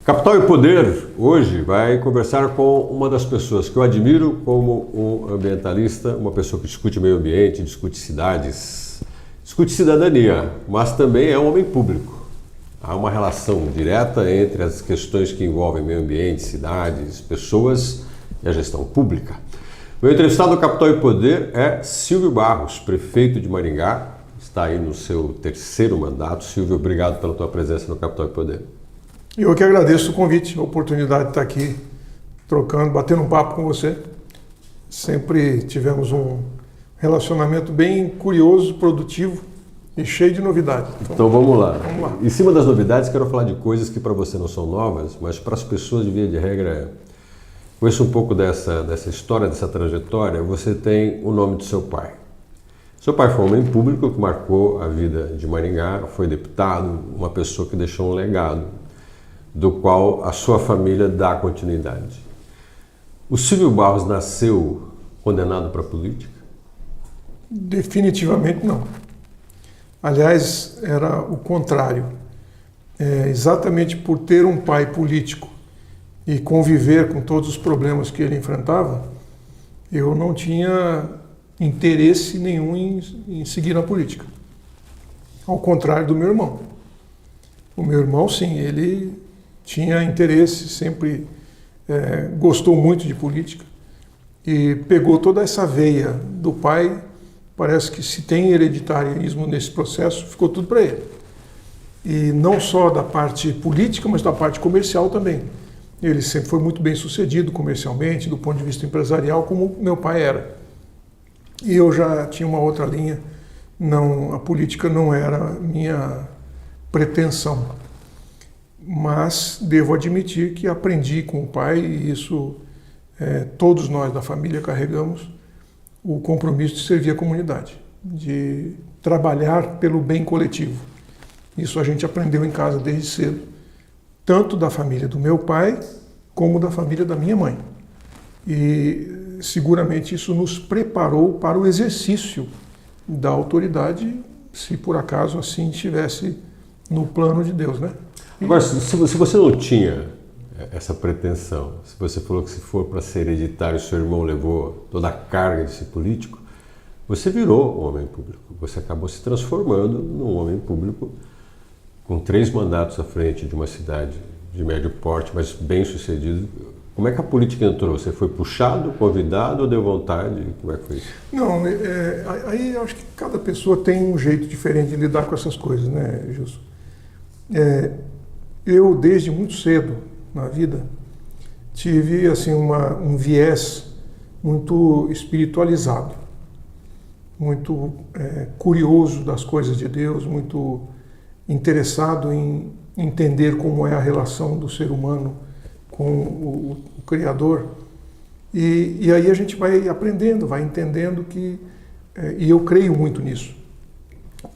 Capital e Poder hoje vai conversar com uma das pessoas que eu admiro como um ambientalista, uma pessoa que discute meio ambiente, discute cidades, discute cidadania, mas também é um homem público. Há uma relação direta entre as questões que envolvem meio ambiente, cidades, pessoas e a gestão pública. Meu entrevistado do Capital e Poder é Silvio Barros, prefeito de Maringá, está aí no seu terceiro mandato. Silvio, obrigado pela tua presença no Capital e Poder. Eu que agradeço o convite, a oportunidade de estar aqui trocando, batendo um papo com você. Sempre tivemos um relacionamento bem curioso, produtivo e cheio de novidades. Então vamos lá. Vamos lá. Em cima das novidades, quero falar de coisas que para você não são novas, mas para as pessoas de via de regra, conheço um pouco dessa história, dessa trajetória. Você tem o nome do seu pai. Seu pai foi um homem público que marcou a vida de Maringá, foi deputado, uma pessoa que deixou um legado, do qual a sua família dá continuidade. O Silvio Barros nasceu condenado para a política? Definitivamente não. Aliás, era o contrário. Exatamente por ter um pai político e conviver com todos os problemas que ele enfrentava, eu não tinha interesse nenhum em seguir na política. Ao contrário do meu irmão. O meu irmão, sim, ele tinha interesse, sempre gostou muito de política e pegou toda essa veia do pai. Parece que se tem hereditarianismo nesse processo, ficou tudo para ele. E não só da parte política, mas da parte comercial também. Ele sempre foi muito bem sucedido comercialmente, do ponto de vista empresarial, como meu pai era. E eu já tinha uma outra linha, a política não era minha pretensão. Mas devo admitir que aprendi com o pai, e isso todos nós da família carregamos, o compromisso de servir a comunidade, de trabalhar pelo bem coletivo. Isso a gente aprendeu em casa desde cedo, tanto da família do meu pai, como da família da minha mãe. E seguramente isso nos preparou para o exercício da autoridade, se por acaso assim estivesse no plano de Deus, né? Agora, se você não tinha essa pretensão, se você falou que se for para ser hereditário, seu irmão levou toda a carga de ser político, você virou um homem público. Você acabou se transformando num homem público com 3 mandatos à frente de uma cidade de médio porte, mas bem sucedido. Como é que a política entrou? Você foi puxado, convidado ou deu vontade? Como é que foi isso? Não, aí eu acho que cada pessoa tem um jeito diferente de lidar com essas coisas, né, Gilson? Eu, desde muito cedo na vida, tive assim, um viés muito espiritualizado, muito curioso das coisas de Deus, muito interessado em entender como é a relação do ser humano com o Criador. E aí a gente vai aprendendo, vai entendendo que, e eu creio muito nisso,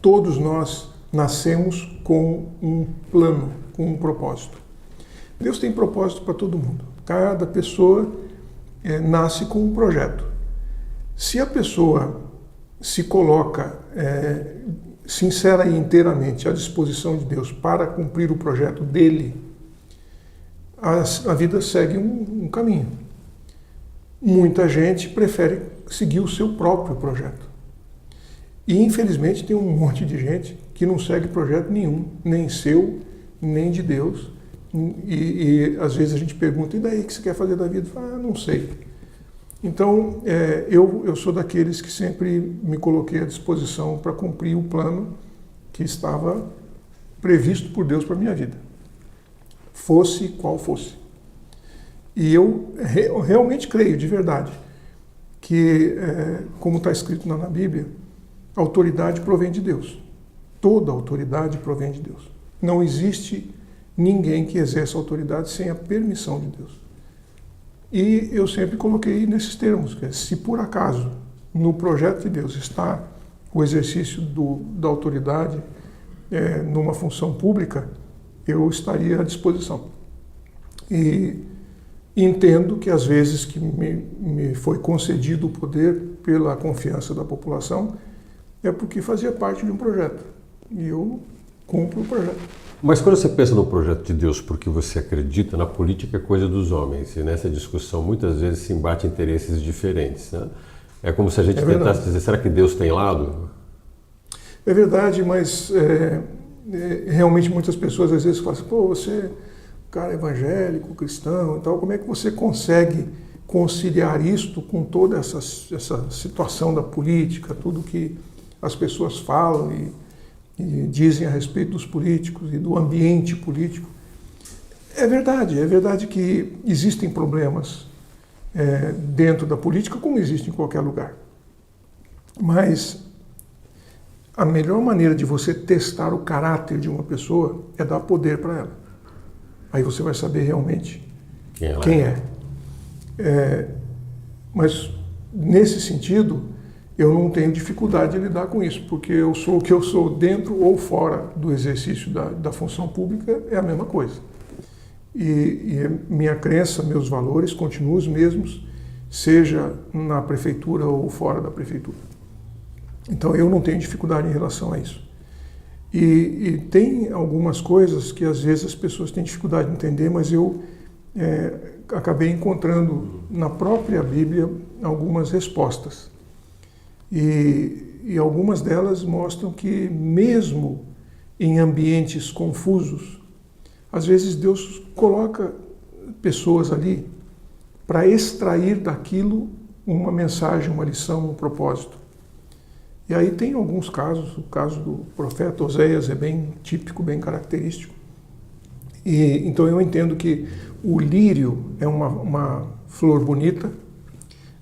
todos nós nascemos com um plano, com um propósito. Deus tem propósito para todo mundo. Cada pessoa nasce com um projeto. Se a pessoa se coloca sincera e inteiramente à disposição de Deus para cumprir o projeto dele, a vida segue um caminho. Muita gente prefere seguir o seu próprio projeto. E infelizmente tem um monte de gente que não segue projeto nenhum, nem seu, nem de Deus. E às vezes a gente pergunta, e daí, o que você quer fazer da vida? Fala, não sei. Então, eu sou daqueles que sempre me coloquei à disposição para cumprir o plano que estava previsto por Deus para a minha vida. Fosse qual fosse. E eu realmente creio, de verdade, que, como está escrito na Bíblia, a autoridade provém de Deus. Toda autoridade provém de Deus. Não existe ninguém que exerça autoridade sem a permissão de Deus. E eu sempre coloquei nesses termos, que se por acaso no projeto de Deus está o exercício da autoridade numa função pública, eu estaria à disposição. E entendo que às vezes que me foi concedido o poder pela confiança da população é porque fazia parte de um projeto. E eu cumpro o projeto. Mas quando você pensa no projeto de Deus porque você acredita, na política é coisa dos homens. E nessa discussão muitas vezes se embate interesses diferentes, né? É como se a gente tentasse dizer, será que Deus tem lado? É verdade, mas realmente muitas pessoas às vezes falam assim, pô, você é um cara evangélico, cristão e tal, como é que você consegue conciliar isto com toda essa situação da política, tudo que as pessoas falam e dizem a respeito dos políticos e do ambiente político? É verdade que existem problemas dentro da política, como existe em qualquer lugar. Mas a melhor maneira de você testar o caráter de uma pessoa é dar poder para ela. Aí você vai saber realmente quem é. Mas, nesse sentido, eu não tenho dificuldade de lidar com isso, porque eu sou o que eu sou dentro ou fora do exercício da função pública, é a mesma coisa. E minha crença, meus valores continuam os mesmos, seja na prefeitura ou fora da prefeitura. Então eu não tenho dificuldade em relação a isso. E tem algumas coisas que às vezes as pessoas têm dificuldade de entender, mas eu acabei encontrando na própria Bíblia algumas respostas. E algumas delas mostram que mesmo em ambientes confusos, às vezes Deus coloca pessoas ali para extrair daquilo uma mensagem, uma lição, um propósito. E aí tem alguns casos, o caso do profeta Oséias é bem típico, bem característico. E então eu entendo que o lírio é uma flor bonita.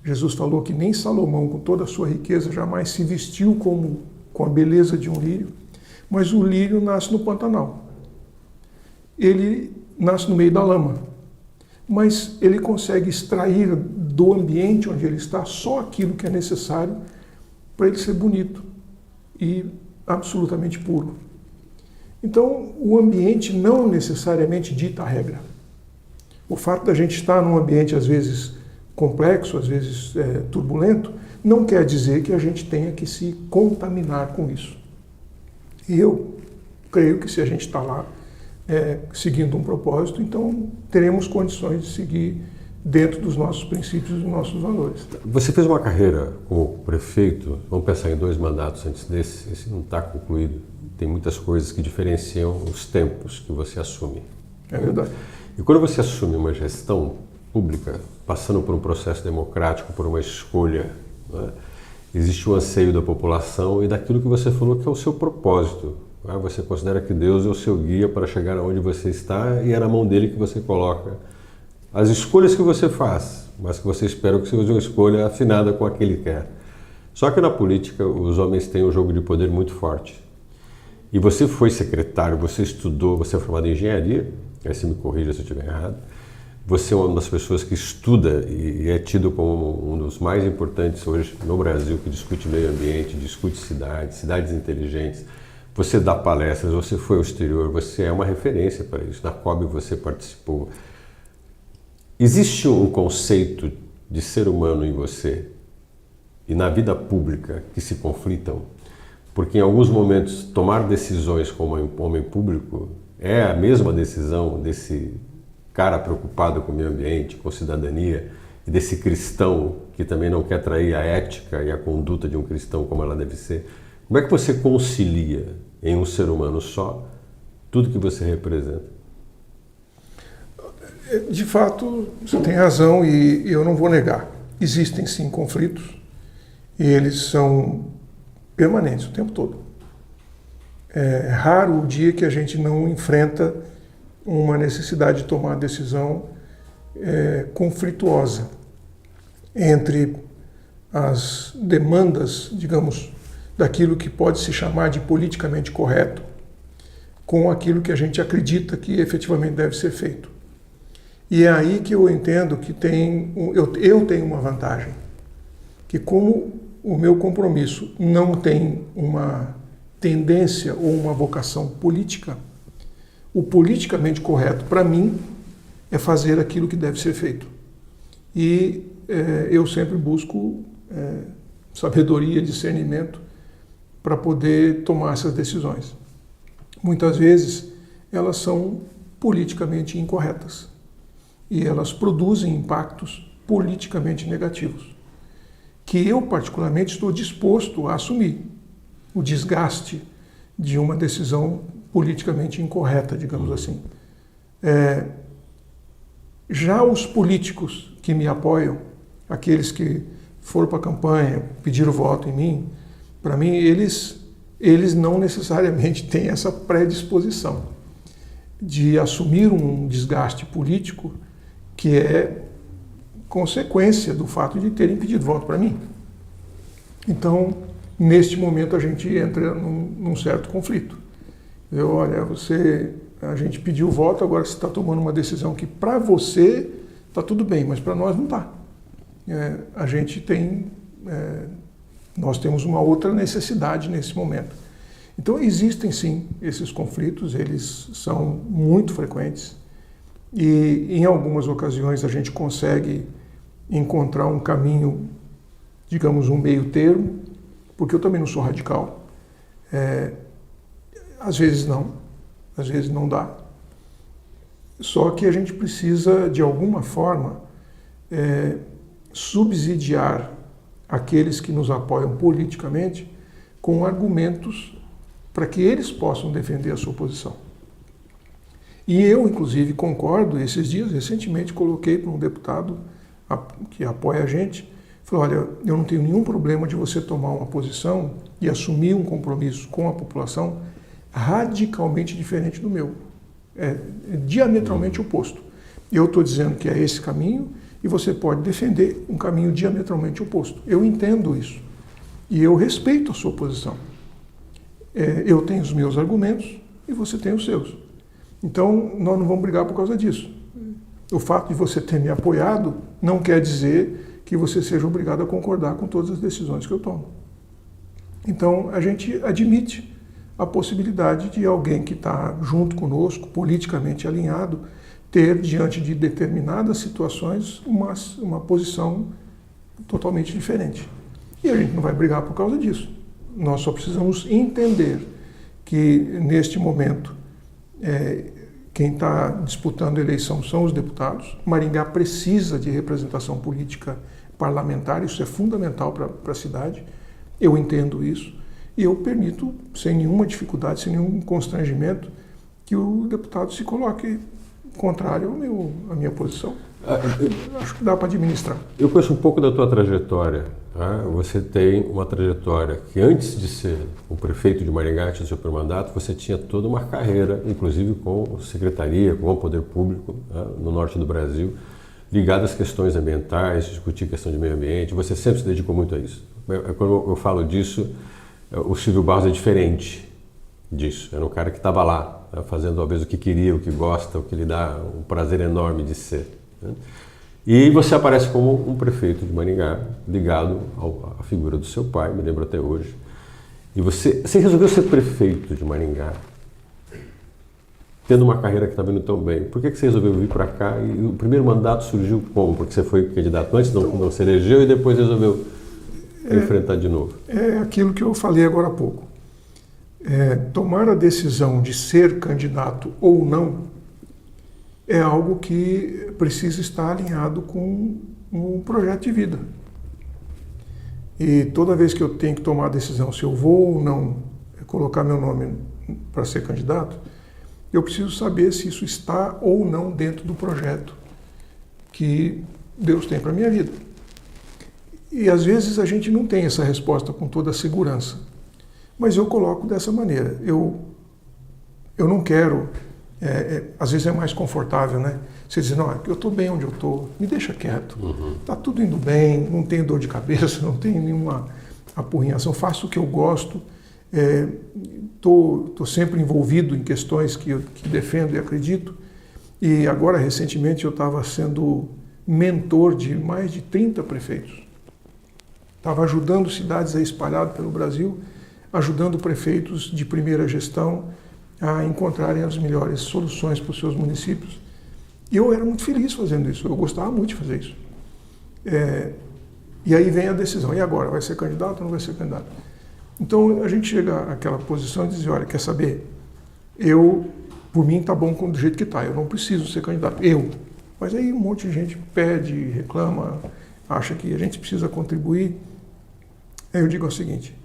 Jesus falou que nem Salomão, com toda a sua riqueza, jamais se vestiu com a beleza de um lírio. Mas o lírio nasce no Pantanal. Ele nasce no meio da lama. Mas ele consegue extrair do ambiente onde ele está só aquilo que é necessário para ele ser bonito e absolutamente puro. Então, o ambiente não necessariamente dita a regra. O fato da gente estar num ambiente, às vezes, complexo, às vezes turbulento, não quer dizer que a gente tenha que se contaminar com isso. E eu creio que se a gente está lá seguindo um propósito, então teremos condições de seguir dentro dos nossos princípios e dos nossos valores. Você fez uma carreira como prefeito, vamos pensar em 2 mandatos antes desse, esse não está concluído. Tem muitas coisas que diferenciam os tempos que você assume. É verdade. E quando você assume uma gestão pública, passando por um processo democrático, por uma escolha, né, existe um anseio da população e daquilo que você falou que é o seu propósito. Né? Você considera que Deus é o seu guia para chegar aonde você está e é na mão dele que você coloca as escolhas que você faz, mas que você espera que seja uma escolha afinada com aquele que quer. Só que na política os homens têm um jogo de poder muito forte. E você foi secretário, você estudou, você é formado em engenharia, aí você me corrija se eu estiver errado. Você é uma das pessoas que estuda e é tido como um dos mais importantes hoje no Brasil, que discute meio ambiente, discute cidades inteligentes. Você dá palestras, você foi ao exterior, você é uma referência para isso. Na COB você participou. Existe um conceito de ser humano em você e na vida pública que se conflitam? Porque em alguns momentos tomar decisões como um homem público é a mesma decisão desse cara preocupado com o meio ambiente, com cidadania, e desse cristão que também não quer trair a ética e a conduta de um cristão como ela deve ser. Como é que você concilia em um ser humano só tudo que você representa? De fato, você tem razão e eu não vou negar. Existem sim conflitos e eles são permanentes o tempo todo. É raro o dia que a gente não enfrenta uma necessidade de tomar decisão conflituosa entre as demandas, digamos, daquilo que pode se chamar de politicamente correto com aquilo que a gente acredita que efetivamente deve ser feito. E é aí que eu entendo que eu tenho uma vantagem, que como o meu compromisso não tem uma tendência ou uma vocação política, o politicamente correto para mim é fazer aquilo que deve ser feito. E eu sempre busco sabedoria, discernimento para poder tomar essas decisões. muitas vezes elas são politicamente incorretas e elas produzem impactos politicamente negativos, que eu particularmente estou disposto a assumir o desgaste de uma decisão politicamente incorreta, digamos assim. Já os políticos que me apoiam, aqueles que foram para a campanha, pediram voto em mim, para mim eles não necessariamente têm essa predisposição de assumir um desgaste político que é consequência do fato de terem pedido voto para mim. Então, neste momento a gente entra num certo conflito. Olha, a gente pediu voto, agora você está tomando uma decisão que para você está tudo bem, mas para nós não está. Nós temos uma outra necessidade nesse momento. Então existem sim esses conflitos, eles são muito frequentes e em algumas ocasiões a gente consegue encontrar um caminho, digamos, um meio termo, porque eu também não sou radical. Às vezes não dá. Só que a gente precisa, de alguma forma, subsidiar aqueles que nos apoiam politicamente com argumentos para que eles possam defender a sua posição. E eu, inclusive, concordo, esses dias, recentemente, coloquei para um deputado que apoia a gente, falei, olha, eu não tenho nenhum problema de você tomar uma posição e assumir um compromisso com a população radicalmente diferente do meu. É diametralmente oposto. Eu estou dizendo que é esse caminho e você pode defender um caminho diametralmente oposto. Eu entendo isso e eu respeito a sua posição. Eu tenho os meus argumentos e você tem os seus. Então, nós não vamos brigar por causa disso. O fato de você ter me apoiado não quer dizer que você seja obrigado a concordar com todas as decisões que eu tomo. Então, a gente admite a possibilidade de alguém que está junto conosco, politicamente alinhado, ter, diante de determinadas situações, uma posição totalmente diferente. E a gente não vai brigar por causa disso. Nós só precisamos entender que, neste momento, quem está disputando a eleição são os deputados. Maringá precisa de representação política parlamentar, isso é fundamental para a cidade. Eu entendo isso. E eu permito, sem nenhuma dificuldade, sem nenhum constrangimento, que o deputado se coloque contrário à minha posição. Acho que dá para administrar. Eu conheço um pouco da tua trajetória. Tá? Você tem uma trajetória que, antes de ser o prefeito de Maringá, antes do seu primeiro mandato, você tinha toda uma carreira, inclusive com secretaria, com o poder público, tá? No norte do Brasil, ligada às questões ambientais, discutir questão de meio ambiente. Você sempre se dedicou muito a isso. Quando eu falo disso, o Silvio Barros é diferente disso. Era um cara que estava lá, tá? Fazendo talvez o que queria, o que gosta, o que lhe dá um prazer enorme de ser. Né? E você aparece como um prefeito de Maringá, ligado à figura do seu pai, me lembro até hoje. E você resolveu ser prefeito de Maringá, tendo uma carreira que está vindo tão bem. Por que você resolveu vir para cá? E o primeiro mandato surgiu como? Porque você foi candidato antes, não se elegeu e depois resolveu enfrentar de novo. É aquilo que eu falei agora há pouco. Tomar a decisão de ser candidato ou não é algo que precisa estar alinhado com um projeto de vida. E toda vez que eu tenho que tomar a decisão se eu vou ou não colocar meu nome para ser candidato, eu preciso saber se isso está ou não dentro do projeto que Deus tem para a minha vida. E às vezes a gente não tem essa resposta com toda a segurança. Mas eu coloco dessa maneira. Eu não quero... às vezes é mais confortável, né? Você diz, não, eu estou bem onde eu estou, me deixa quieto. Está tudo indo bem, não tenho dor de cabeça, não tenho nenhuma apurrinhação, faço o que eu gosto. Estou sempre envolvido em questões que defendo e acredito. E agora, recentemente, eu estava sendo mentor de mais de 30 prefeitos. Estava ajudando cidades espalhadas pelo Brasil, ajudando prefeitos de primeira gestão a encontrarem as melhores soluções para os seus municípios. E eu era muito feliz fazendo isso, eu gostava muito de fazer isso. E aí vem a decisão, e agora? Vai ser candidato ou não vai ser candidato? Então a gente chega àquela posição e diz, olha, quer saber? por mim tá bom do jeito que tá, eu não preciso ser candidato, Mas aí um monte de gente pede, reclama, acha que a gente precisa contribuir. Aí eu digo o seguinte,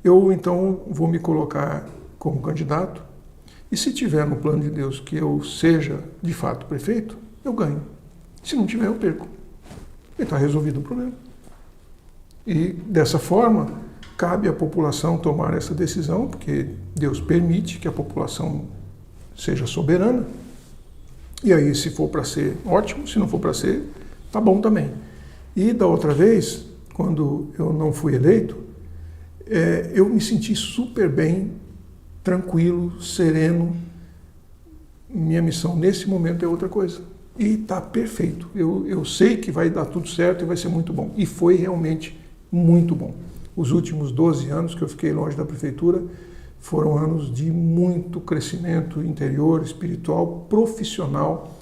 eu então vou me colocar como candidato e se tiver no plano de Deus que eu seja de fato prefeito, eu ganho. Se não tiver, eu perco. E está resolvido o problema. E dessa forma, cabe à população tomar essa decisão, porque Deus permite que a população seja soberana. E aí, se for para ser, ótimo. Se não for para ser, tá bom também. E da outra vez, quando eu não fui eleito, eu me senti super bem, tranquilo, sereno. Minha missão nesse momento é outra coisa. E está perfeito. Eu sei que vai dar tudo certo e vai ser muito bom. E foi realmente muito bom. Os últimos 12 anos que eu fiquei longe da prefeitura foram anos de muito crescimento interior, espiritual, profissional.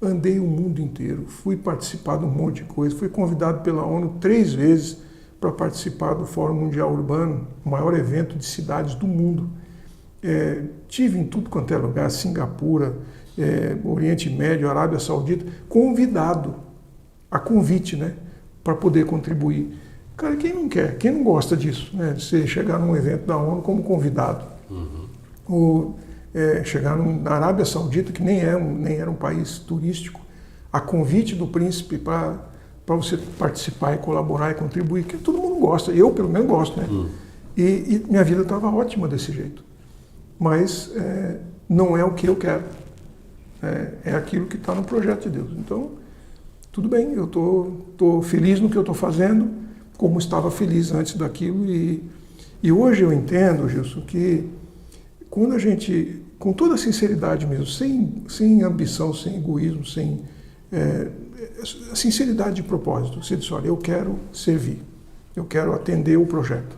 Andei o mundo inteiro, fui participar de um monte de coisa, fui convidado pela ONU 3 vezes para participar do Fórum Mundial Urbano, o maior evento de cidades do mundo. Tive em tudo quanto é lugar, Singapura, Oriente Médio, Arábia Saudita, convidado, a convite, né, para poder contribuir. Cara, quem não quer? Quem não gosta disso, né, de você chegar num evento da ONU como convidado? Ou chegar na Arábia Saudita, que nem era um país turístico, a convite do príncipe para você participar e colaborar e contribuir, que todo mundo gosta, eu pelo menos gosto, né? E minha vida estava ótima desse jeito. Mas não é o que eu quero. É aquilo que está no projeto de Deus. Então, tudo bem, eu tô feliz no que eu estou fazendo, como estava feliz antes daquilo. E hoje eu entendo, Gilson, que quando a gente, com toda a sinceridade mesmo, sem ambição, sem egoísmo, sem sinceridade de propósito, você diz, olha, eu quero servir, eu quero atender o projeto.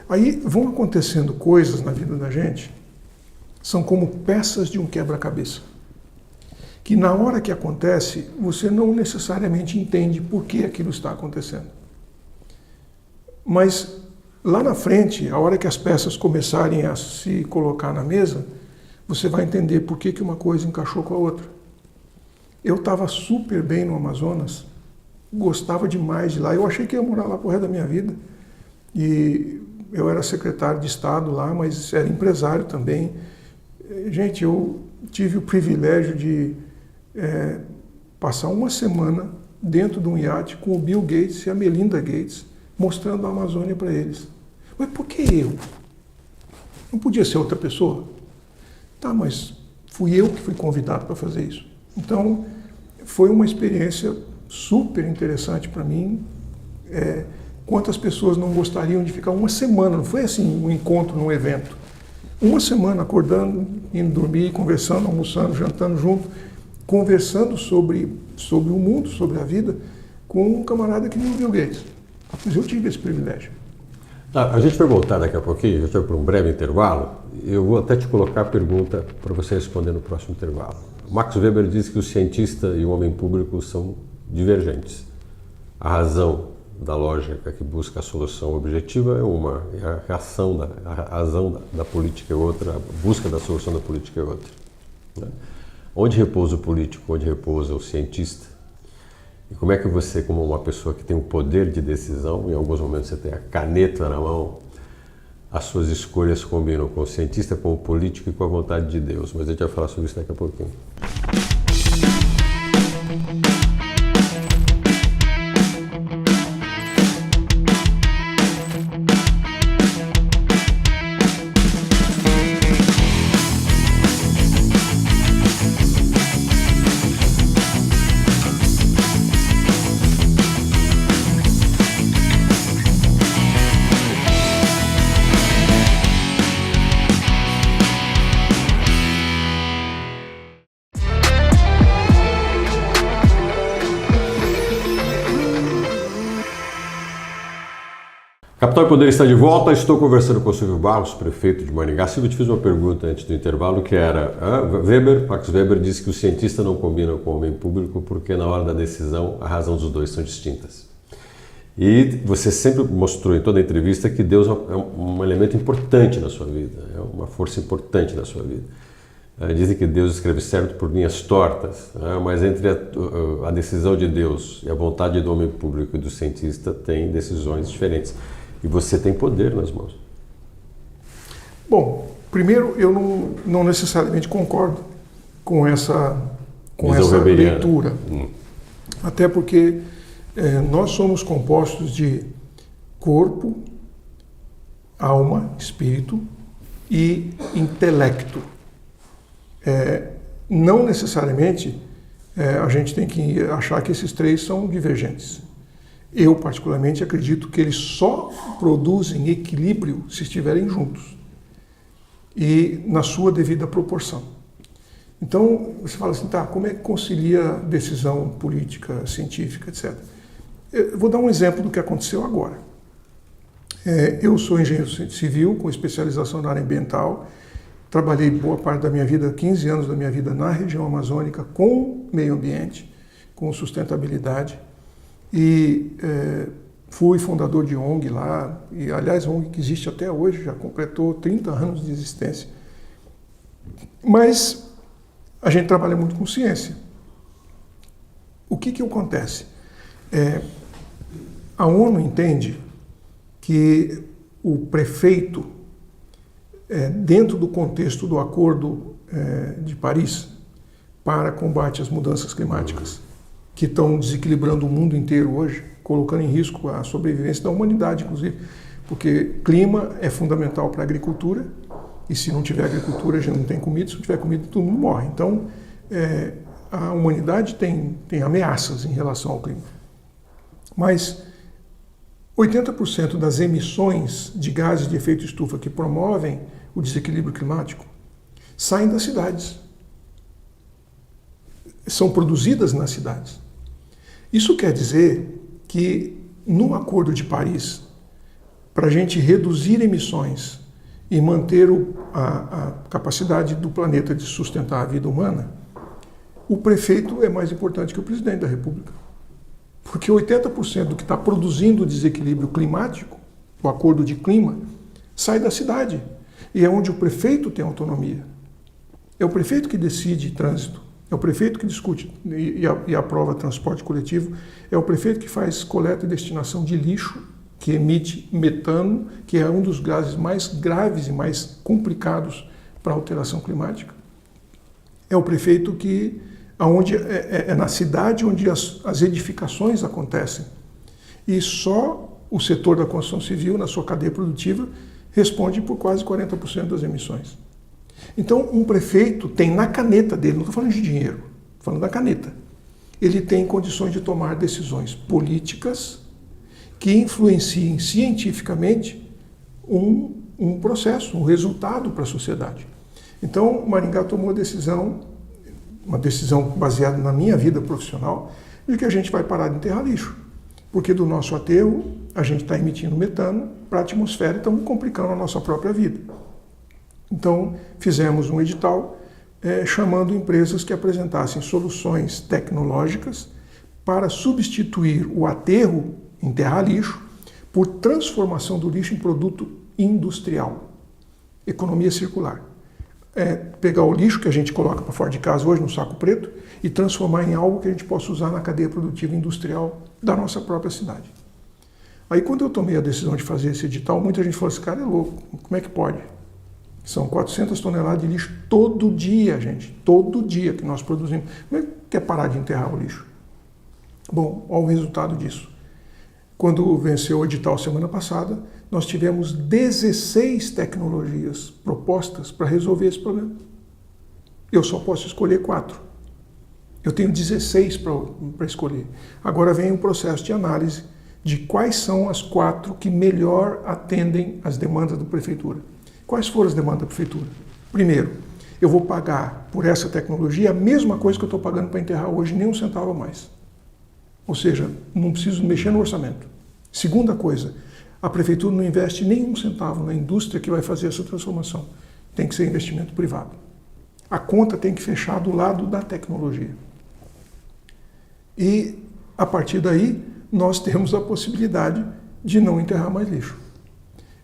Aí vão acontecendo coisas na vida da gente, são como peças de um quebra-cabeça, que na hora que acontece, você não necessariamente entende por que aquilo está acontecendo. Mas lá na frente, a hora que as peças começarem a se colocar na mesa, você vai entender por que uma coisa encaixou com a outra. Eu estava super bem no Amazonas, gostava demais de lá, eu achei que ia morar lá pro resto da minha vida. E eu era secretário de Estado lá, mas era empresário também. Gente, eu tive o privilégio de passar uma semana dentro de um iate com o Bill Gates e a Melinda Gates, mostrando a Amazônia para eles. Mas por que eu? Não podia ser outra pessoa? Tá, mas fui eu que fui convidado para fazer isso. Então, foi uma experiência super interessante para mim. Quantas pessoas não gostariam de ficar uma semana, não foi assim um encontro num evento. Uma semana acordando, indo dormir, conversando, almoçando, jantando junto, conversando sobre o mundo, sobre a vida, com um camarada que nem o Bill Gates. Mas eu tive esse privilégio. A gente vai voltar daqui a pouquinho, a gente vai para um breve intervalo. Eu vou até te colocar a pergunta para você responder no próximo intervalo. Max Weber diz que o cientista e o homem público são divergentes. A razão da lógica que busca a solução objetiva é uma, e a razão da política é outra, a busca da solução da política é outra. Né? Onde repousa o político, onde repousa o cientista? E como é que você, como uma pessoa que tem o poder de decisão, em alguns momentos você tem a caneta na mão, as suas escolhas combinam com o cientista, com o político e com a vontade de Deus. Mas a gente vai falar sobre isso daqui a pouquinho. Capital e Poder está de volta, estou conversando com o Silvio Barros, prefeito de Maringá. Silvio, te fiz uma pergunta antes do intervalo, que era, Max Weber disse que o cientista não combina com o homem público porque na hora da decisão a razão dos dois são distintas. E você sempre mostrou em toda a entrevista que Deus é um elemento importante na sua vida, é uma força importante na sua vida. Dizem que Deus escreve certo por linhas tortas, mas entre a decisão de Deus e a vontade do homem público e do cientista tem decisões diferentes. E você tem poder nas mãos. Bom, primeiro, eu não necessariamente concordo com essa leitura. Até porque nós somos compostos de corpo, alma, espírito e intelecto. Não necessariamente a gente tem que achar que esses três são divergentes. Eu, particularmente, acredito que eles só produzem equilíbrio se estiverem juntos e na sua devida proporção. Então, você fala assim, tá, como é que concilia decisão política, científica, etc. Eu vou dar um exemplo do que aconteceu agora. Eu sou engenheiro civil com especialização na área ambiental. Trabalhei boa parte da minha vida, 15 anos da minha vida, na região amazônica, com meio ambiente, com sustentabilidade. E fui fundador de ONG lá, e aliás, a ONG que existe até hoje, já completou 30 anos de existência. Mas a gente trabalha muito com ciência. O que acontece? A ONU entende que o prefeito, dentro do contexto do Acordo de Paris para combate às mudanças climáticas, que estão desequilibrando o mundo inteiro hoje, colocando em risco a sobrevivência da humanidade, inclusive, porque clima é fundamental para a agricultura, e se não tiver agricultura, a gente não tem comida, se não tiver comida, todo mundo morre. Então, a humanidade tem ameaças em relação ao clima. Mas 80% das emissões de gases de efeito estufa que promovem o desequilíbrio climático saem das cidades. São produzidas nas cidades. Isso quer dizer que no Acordo de Paris, para a gente reduzir emissões e manter a capacidade do planeta de sustentar a vida humana, o prefeito é mais importante que o presidente da República. Porque 80% do que está produzindo o desequilíbrio climático, o acordo de clima, sai da cidade. E é onde o prefeito tem autonomia. É o prefeito que decide trânsito, é o prefeito que discute e aprova transporte coletivo, é o prefeito que faz coleta e destinação de lixo, que emite metano, que é um dos gases mais graves e mais complicados para a alteração climática. É o prefeito que onde é na cidade onde as edificações acontecem. E só o setor da construção civil, na sua cadeia produtiva, responde por quase 40% das emissões. Então, um prefeito tem na caneta dele, não estou falando de dinheiro, estou falando da caneta, ele tem condições de tomar decisões políticas que influenciem cientificamente um processo, um resultado para a sociedade. Então, Maringá tomou uma decisão baseada na minha vida profissional, de que a gente vai parar de enterrar lixo. Porque do nosso aterro, a gente está emitindo metano para a atmosfera e estamos complicando a nossa própria vida. Então, fizemos um edital chamando empresas que apresentassem soluções tecnológicas para substituir o aterro, enterrar lixo, por transformação do lixo em produto industrial. Economia circular. Pegar o lixo que a gente coloca para fora de casa hoje no saco preto e transformar em algo que a gente possa usar na cadeia produtiva industrial da nossa própria cidade. Aí quando eu tomei a decisão de fazer esse edital, muita gente falou, esse cara é louco, como é que pode? São 400 toneladas de lixo todo dia, gente, todo dia que nós produzimos. Como é que quer parar de enterrar o lixo? Bom, olha o resultado disso. Quando venceu o edital semana passada, nós tivemos 16 tecnologias propostas para resolver esse problema. Eu só posso escolher 4. Eu tenho 16 para escolher. Agora vem um processo de análise de quais são as 4 que melhor atendem às demandas da prefeitura. Quais foram as demandas da prefeitura? Primeiro, eu vou pagar por essa tecnologia a mesma coisa que eu estou pagando para enterrar hoje, nem um centavo a mais. Ou seja, não preciso mexer no orçamento. Segunda coisa, a prefeitura não investe nenhum centavo na indústria que vai fazer essa transformação. Tem que ser investimento privado. A conta tem que fechar do lado da tecnologia. E, a partir daí, nós temos a possibilidade de não enterrar mais lixo.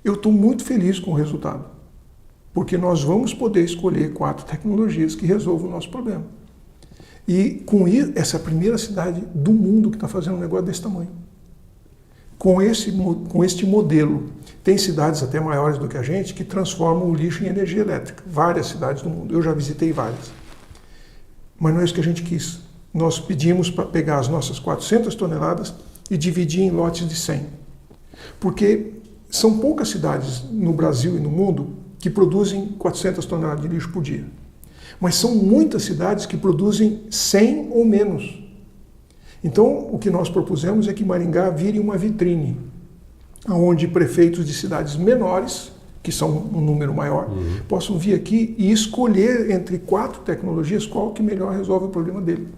Eu estou muito feliz com o resultado, porque nós vamos poder escolher 4 tecnologias que resolvam o nosso problema. E com isso, essa é a primeira cidade do mundo que está fazendo um negócio desse tamanho. Com este modelo, tem cidades até maiores do que a gente que transformam o lixo em energia elétrica. Várias cidades do mundo, eu já visitei várias. Mas não é isso que a gente quis. Nós pedimos para pegar as nossas 400 toneladas e dividir em lotes de 100. Porque são poucas cidades no Brasil e no mundo que produzem 400 toneladas de lixo por dia. Mas são muitas cidades que produzem 100 ou menos. Então, o que nós propusemos é que Maringá vire uma vitrine, onde prefeitos de cidades menores, que são um número maior, possam vir aqui e escolher entre 4 tecnologias qual que melhor resolve o problema dele.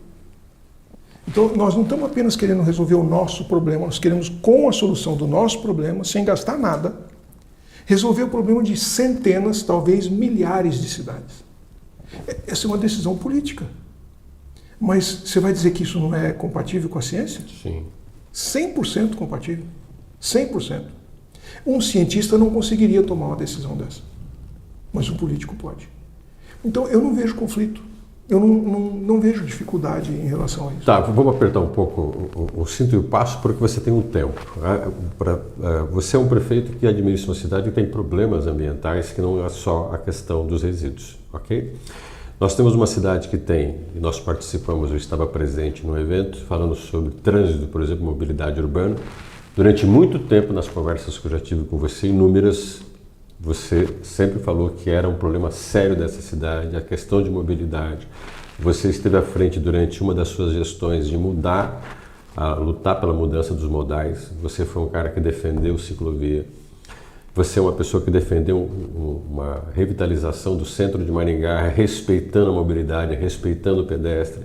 Então, nós não estamos apenas querendo resolver o nosso problema, nós queremos, com a solução do nosso problema, sem gastar nada, resolver o problema de centenas, talvez milhares de cidades. Essa é uma decisão política. Mas você vai dizer que isso não é compatível com a ciência? Sim. 100% compatível. 100%. Um cientista não conseguiria tomar uma decisão dessa. Mas um político pode. Então, eu não vejo conflito. Eu não vejo dificuldade em relação a isso. Tá, vamos apertar um pouco o cinto e o passo, porque você tem um tempo. Você é um prefeito que administra uma cidade e tem problemas ambientais, que não é só a questão dos resíduos, ok? Nós temos uma cidade que tem, e nós participamos, eu estava presente no evento, falando sobre trânsito, por exemplo, mobilidade urbana. Durante muito tempo, nas conversas que eu já tive com você, inúmeras, você sempre falou que era um problema sério dessa cidade, a questão de mobilidade. Você esteve à frente durante uma das suas gestões de lutar pela mudança dos modais. Você foi um cara que defendeu ciclovia. Você é uma pessoa que defendeu uma revitalização do centro de Maringá, respeitando a mobilidade, respeitando o pedestre.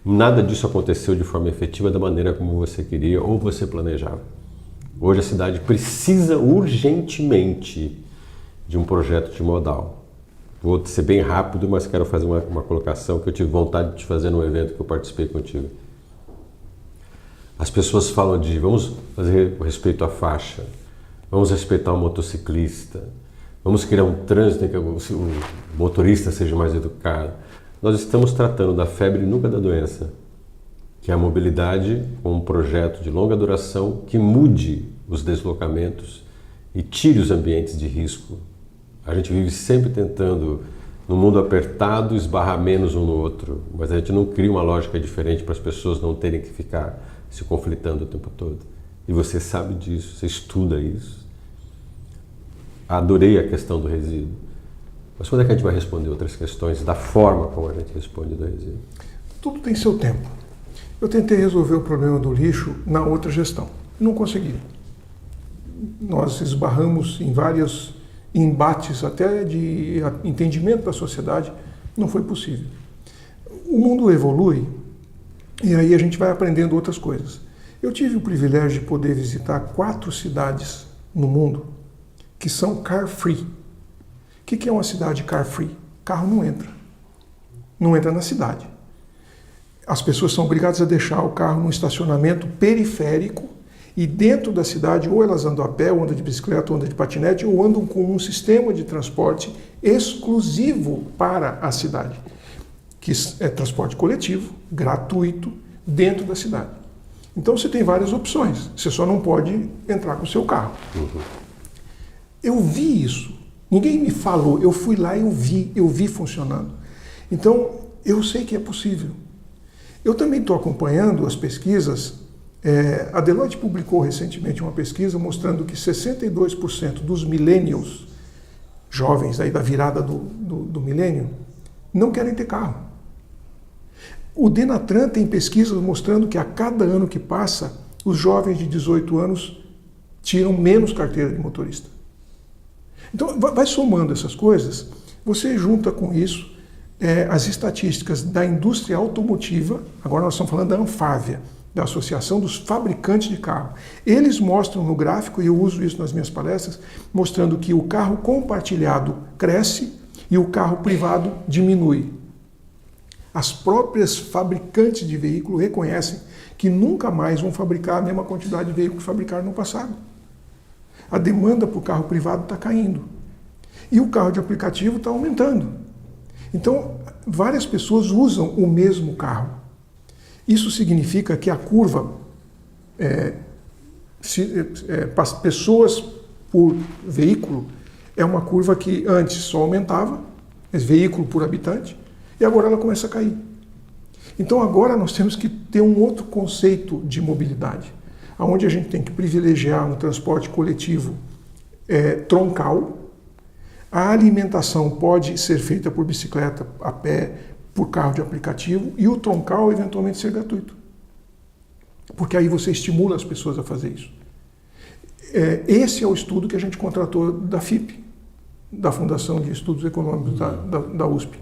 Nada disso aconteceu de forma efetiva da maneira como você queria ou você planejava. Hoje a cidade precisa urgentemente de um projeto de modal. Vou ser bem rápido, mas quero fazer uma colocação que eu tive vontade de te fazer no evento que eu participei contigo. As pessoas falam de vamos fazer respeito à faixa, vamos respeitar o motociclista, vamos criar um trânsito em que o motorista seja mais educado. Nós estamos tratando da febre e nunca da doença, que é a mobilidade com um projeto de longa duração que mude os deslocamentos e tire os ambientes de risco. A gente vive sempre tentando, no mundo apertado, esbarrar menos um no outro, mas a gente não cria uma lógica diferente para as pessoas não terem que ficar se conflitando o tempo todo. E você sabe disso, você estuda isso. Adorei a questão do resíduo. Mas quando é que a gente vai responder outras questões da forma como a gente responde do resíduo? Tudo tem seu tempo. Eu tentei resolver o problema do lixo na outra gestão. Não consegui. Nós esbarramos em vários embates até de entendimento da sociedade. Não foi possível. O mundo evolui e aí a gente vai aprendendo outras coisas. Eu tive o privilégio de poder visitar 4 cidades no mundo que são car-free. O que é uma cidade car-free? Carro não entra. Não entra na cidade. As pessoas são obrigadas a deixar o carro num estacionamento periférico e dentro da cidade ou elas andam a pé, ou andam de bicicleta, ou andam de patinete, ou andam com um sistema de transporte exclusivo para a cidade, que é transporte coletivo, gratuito, dentro da cidade. Então você tem várias opções, você só não pode entrar com o seu carro. Eu vi isso, ninguém me falou, eu fui lá e eu vi funcionando. Então eu sei que é possível. Eu também estou acompanhando as pesquisas. A Deloitte publicou recentemente uma pesquisa mostrando que 62% dos millennials, jovens aí da virada do milênio, não querem ter carro. O Denatran tem pesquisas mostrando que a cada ano que passa, os jovens de 18 anos tiram menos carteira de motorista. Então, vai somando essas coisas, você junta com isso as estatísticas da indústria automotiva, agora nós estamos falando da Anfávia, da Associação dos Fabricantes de Carro. Eles mostram no gráfico, e eu uso isso nas minhas palestras, mostrando que o carro compartilhado cresce e o carro privado diminui. As próprias fabricantes de veículo reconhecem que nunca mais vão fabricar a mesma quantidade de veículos que fabricaram no passado. A demanda por carro privado está caindo. E o carro de aplicativo está aumentando. Então, várias pessoas usam o mesmo carro. Isso significa que a curva, pessoas por veículo, é uma curva que antes só aumentava, veículo por habitante, e agora ela começa a cair. Então agora nós temos que ter um outro conceito de mobilidade, onde a gente tem que privilegiar um transporte coletivo troncal. A alimentação pode ser feita por bicicleta, a pé, por carro de aplicativo, e o troncal eventualmente ser gratuito. Porque aí você estimula as pessoas a fazer isso. Esse é o estudo que a gente contratou da FIP, da Fundação de Estudos Econômicos da USP.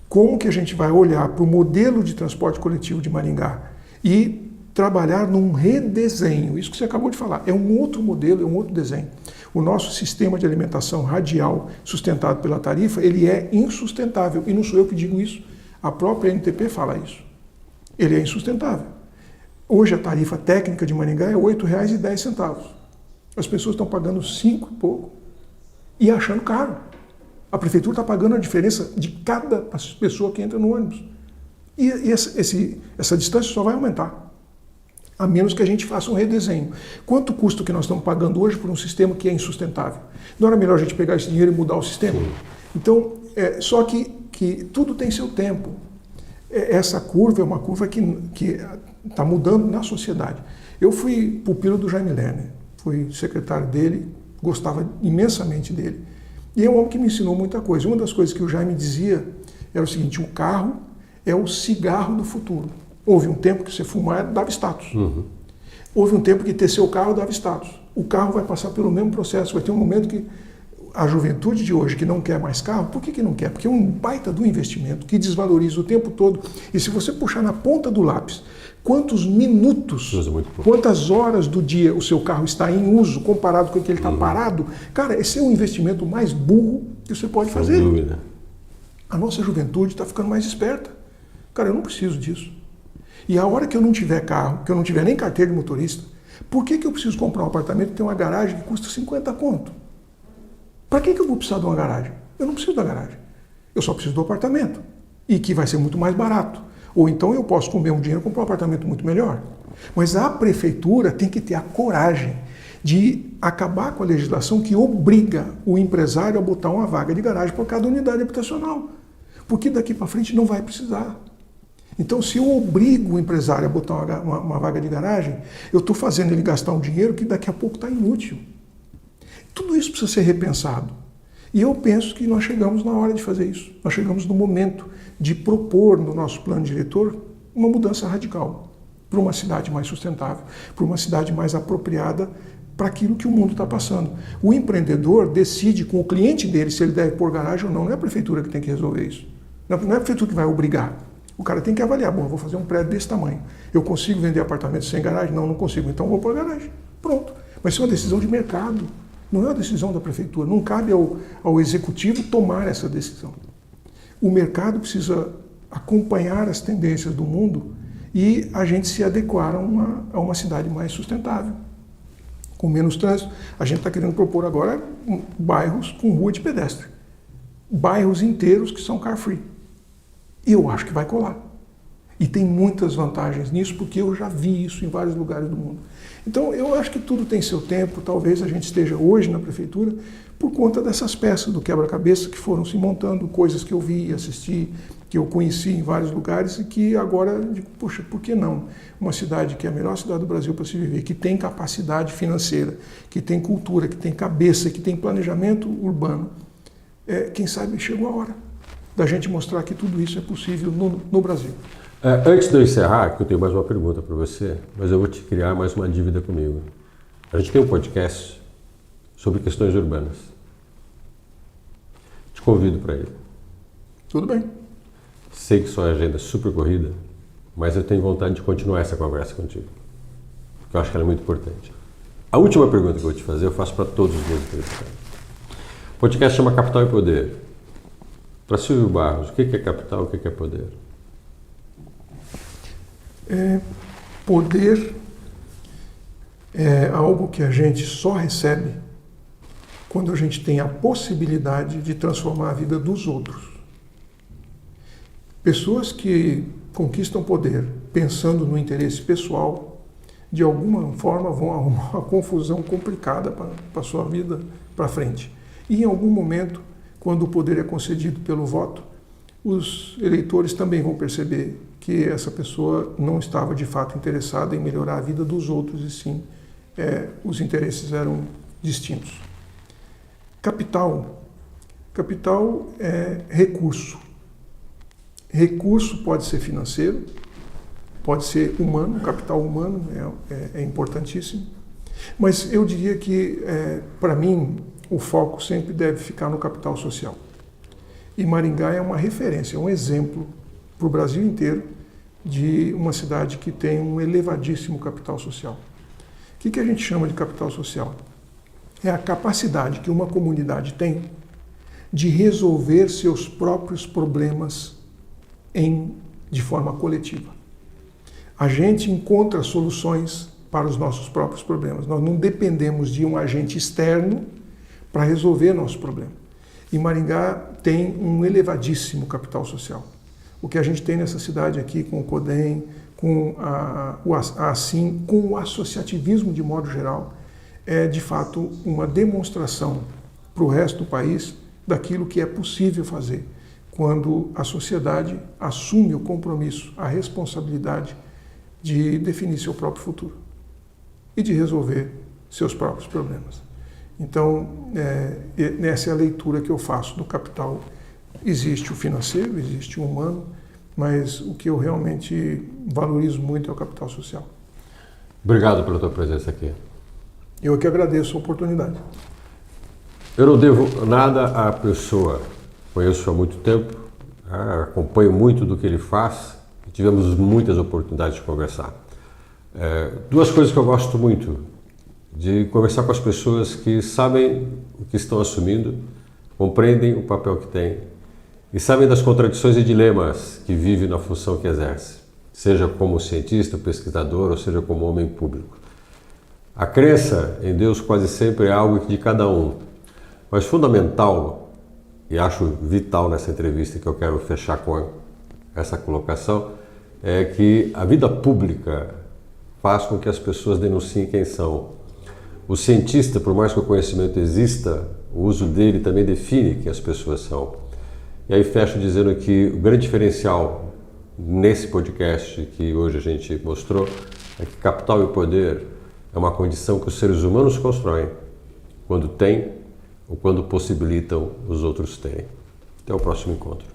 Como que a gente vai olhar para o modelo de transporte coletivo de Maringá e trabalhar num redesenho, isso que você acabou de falar, é um outro modelo, é um outro desenho. O nosso sistema de alimentação radial sustentado pela tarifa, ele é insustentável, e não sou eu que digo isso, a própria NTP fala isso. Ele é insustentável. Hoje a tarifa técnica de Maringá é R$ 8,10. As pessoas estão pagando 5 e pouco e achando caro. A prefeitura está pagando a diferença de cada pessoa que entra no ônibus. E essa distância só vai aumentar, a menos que a gente faça um redesenho. Quanto custa o que nós estamos pagando hoje por um sistema que é insustentável? Não era melhor a gente pegar esse dinheiro e mudar o sistema? Sim. Então, só que tudo tem seu tempo. Essa curva é uma curva que está mudando na sociedade. Eu fui pupilo do Jaime Lerner, fui secretário dele, gostava imensamente dele. E é um homem que me ensinou muita coisa. Uma das coisas que o Jaime dizia era o seguinte: o carro é o cigarro do futuro. Houve um tempo que você fumar dava status. Uhum. Houve um tempo que ter seu carro dava status. O carro vai passar pelo mesmo processo. Vai ter um momento que a juventude de hoje que não quer mais carro, por que não quer? Porque é um baita do investimento que desvaloriza o tempo todo. E se você puxar na ponta do lápis quantos minutos, quantas horas do dia o seu carro está em uso comparado com o que ele está parado, cara, esse é o investimento mais burro que você pode fazer. Sem dúvida. A nossa juventude está ficando mais esperta. Cara, eu não preciso disso. E a hora que eu não tiver carro, que eu não tiver nem carteira de motorista, por que eu preciso comprar um apartamento que tem uma garagem que custa 50 conto? Para que eu vou precisar de uma garagem? Eu não preciso da garagem. Eu só preciso do apartamento. E que vai ser muito mais barato. Ou então eu posso, com o mesmo dinheiro, comprar um apartamento muito melhor. Mas a prefeitura tem que ter a coragem de acabar com a legislação que obriga o empresário a botar uma vaga de garagem por cada unidade habitacional. Porque daqui para frente não vai precisar. Então, se eu obrigo o empresário a botar uma vaga de garagem, eu estou fazendo ele gastar um dinheiro que daqui a pouco está inútil. Tudo isso precisa ser repensado. E eu penso que nós chegamos na hora de fazer isso. Nós chegamos no momento de propor no nosso plano diretor uma mudança radical para uma cidade mais sustentável, para uma cidade mais apropriada para aquilo que o mundo está passando. O empreendedor decide com o cliente dele se ele deve pôr garagem ou não. Não é a prefeitura que tem que resolver isso. Não é a prefeitura que vai obrigar. O cara tem que avaliar. Bom, eu vou fazer um prédio desse tamanho. Eu consigo vender apartamentos sem garagem? Não, não consigo. Então eu vou pôr garagem. Pronto. Mas isso é uma decisão de mercado. Não é uma decisão da prefeitura. Não cabe ao executivo tomar essa decisão. O mercado precisa acompanhar as tendências do mundo e a gente se adequar a uma cidade mais sustentável, com menos trânsito. A gente está querendo propor agora bairros com rua de pedestre. Bairros inteiros que são car free. E eu acho que vai colar. E tem muitas vantagens nisso, porque eu já vi isso em vários lugares do mundo. Então, eu acho que tudo tem seu tempo. Talvez a gente esteja hoje na prefeitura por conta dessas peças do quebra-cabeça que foram se montando, coisas que eu vi, assisti, que eu conheci em vários lugares e que agora, digo, poxa, por que não? Uma cidade que é a melhor cidade do Brasil para se viver, que tem capacidade financeira, que tem cultura, que tem cabeça, que tem planejamento urbano. Quem sabe chegou a hora da gente mostrar que tudo isso é possível no Brasil. Antes de eu encerrar, que eu tenho mais uma pergunta para você, mas eu vou te criar mais uma dívida comigo. A gente tem um podcast sobre questões urbanas. Te convido para ele. Tudo bem. Sei que sua agenda é super corrida, mas eu tenho vontade de continuar essa conversa contigo, porque eu acho que ela é muito importante. A última pergunta que eu vou te fazer, eu faço para todos os meus entrevistados. O podcast chama Capital e Poder. Para Silvio Barros, o que é capital e o que é poder? Poder é algo que a gente só recebe quando a gente tem a possibilidade de transformar a vida dos outros. Pessoas que conquistam poder pensando no interesse pessoal, de alguma forma vão arrumar uma confusão complicada para a sua vida para frente. E em algum momento, quando o poder é concedido pelo voto, os eleitores também vão perceber que essa pessoa não estava de fato interessada em melhorar a vida dos outros, e sim, os interesses eram distintos. Capital é recurso. Recurso pode ser financeiro, pode ser humano, capital humano é importantíssimo, mas eu diria que, para mim, o foco sempre deve ficar no capital social. E Maringá é uma referência, é um exemplo para o Brasil inteiro de uma cidade que tem um elevadíssimo capital social. O que a gente chama de capital social? É a capacidade que uma comunidade tem de resolver seus próprios problemas de forma coletiva. A gente encontra soluções para os nossos próprios problemas. Nós não dependemos de um agente externo para resolver nosso problema. E Maringá tem um elevadíssimo capital social. O que a gente tem nessa cidade aqui, com o CODEM, com o Assim, com o associativismo de modo geral, é de fato uma demonstração para o resto do país daquilo que é possível fazer quando a sociedade assume o compromisso, a responsabilidade de definir seu próprio futuro e de resolver seus próprios problemas. Então, essa é a leitura que eu faço do capital. Existe o financeiro, existe o humano, mas o que eu realmente valorizo muito é o capital social. Obrigado pela tua presença aqui. Eu que agradeço a oportunidade. Eu não devo nada à pessoa. Conheço há muito tempo, acompanho muito do que ele faz e tivemos muitas oportunidades de conversar. Duas coisas que eu gosto muito, de conversar com as pessoas que sabem o que estão assumindo, compreendem o papel que têm e sabem das contradições e dilemas que vive na função que exerce, seja como cientista, pesquisador ou seja como homem público. A crença em Deus quase sempre é algo de cada um, mas fundamental, e acho vital nessa entrevista que eu quero fechar com essa colocação, é que a vida pública faz com que as pessoas denunciem quem são. O cientista, por mais que o conhecimento exista, o uso dele também define quem as pessoas são. E aí fecho dizendo que o grande diferencial nesse podcast que hoje a gente mostrou é que capital e poder é uma condição que os seres humanos constroem quando têm ou quando possibilitam os outros terem. Até o próximo encontro.